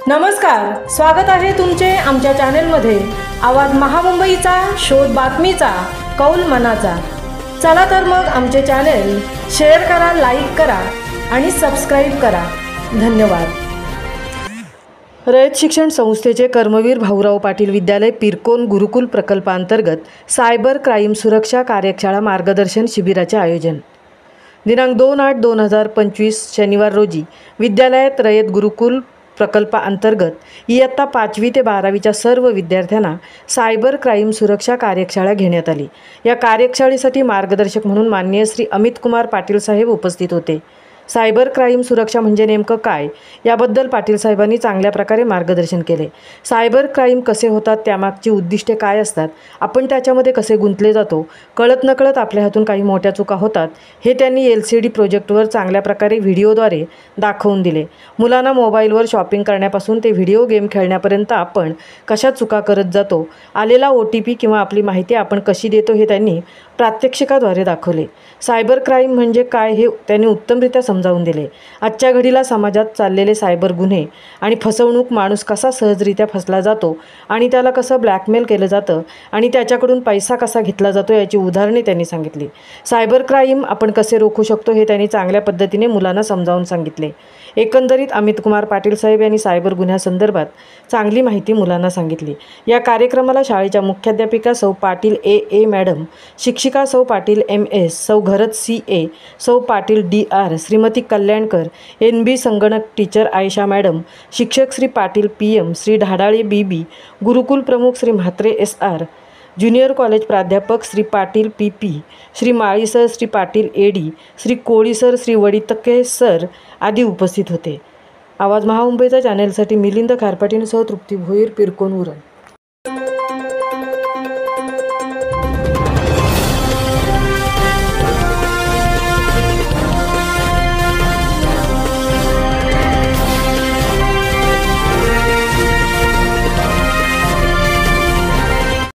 नमस्कार, स्वागत आहे तुमचे आमच्या चॅनलमध्ये। आवाज महामुंबईचा, शोध बातमीचा, कौल मनाचा। चला तर मग आमचे चॅनल शेअर करा, लाईक करा आणि सबस्क्राइब करा। धन्यवाद। रयत शिक्षण संस्थेचे कर्मवीर भाऊराव पाटील विद्यालय पिरकोन गुरुकुल प्रकल्पांतर्गत सायबर क्राईम सुरक्षा कार्यशाळा मार्गदर्शन शिबिराचे आयोजन दिनांक 2/8/2025 शनिवार रोजी विद्यालयात रयत गुरुकुल प्रकल्पाअंतर्गत इयत्ता 5वी ते 12वीच्या सर्व विद्यार्थ्यांना सायबर क्राईम सुरक्षा कार्यशाळा घेण्यात आली। या कार्यशाळेसाठी मार्गदर्शक म्हणून माननीय श्री अमित कुमार पाटील साहेब उपस्थित होते। सायबर क्राईम सुरक्षा म्हणजे नेमकं काय याबद्दल पाटील साहेबांनी चांगल्या प्रकारे मार्गदर्शन केले। सायबर क्राईम कसे होतात, त्यामागची उद्दिष्टे काय असतात, आपण त्याच्यामध्ये कसे गुंतले जातो, कळत नकळत आपल्या हातून काही मोठ्या चुका होतात, हे त्यांनी LCD प्रोजेक्टवर चांगल्या प्रकारे व्हिडिओद्वारे दाखवून दिले। मुलांना मोबाईलवर शॉपिंग करण्यापासून ते व्हिडिओ गेम खेळण्यापर्यंत आपण कशा चुका करत जातो, आलेला OTP किंवा आपली माहिती आपण कशी देतो हे त्यांनी प्रात्यक्षिकाद्वारे दाखवले। सायबर क्राईम म्हणजे काय हे त्यांनी उत्तमरित्या समजावून दिले। आजच्या घडीला समाजात चाललेले सायबर गुन्हे आणि फसवणूक, माणूस कसा सहजरित्या फसला जातो आणि त्याला कसं ब्लॅकमेल केलं जातं आणि त्याच्याकडून पैसा कसा घेतला जातो याची उदाहरणे त्यांनी सांगितली। सायबर क्राईम आपण कसे रोखू शकतो हे त्यांनी चांगल्या पद्धतीने मुलांना समजावून सांगितले। एकंदरीत अमित कुमार पाटील साहेब यांनी सायबर गुन्ह्यासंदर्भात चांगली माहिती मुलांना सांगितली। या कार्यक्रमाला शाळेच्या मुख्याध्यापिका सौ पाटील AA मॅडम, शिक्षिका सौ पाटील MS, सौ घरत CA, सौ पाटील DR, श्रीमती कल्याणकर NB, संगणक टीचर आयशा मॅडम, शिक्षक श्री पाटील PM, श्री ढाडाळे BB, गुरुकुल प्रमुख Shri Mhatre SR, junior college प्राध्यापक श्री पाटील PP, श्री माळी सर, श्री पाटील AD, श्री कोळी सर, श्री वडितके सर आदी उपस्थित होते। आवाज महामुंबईचा चॅनलसाठी मिलिंद खारपाटींसह तृप्ती भोईर, पिरकोन उरण।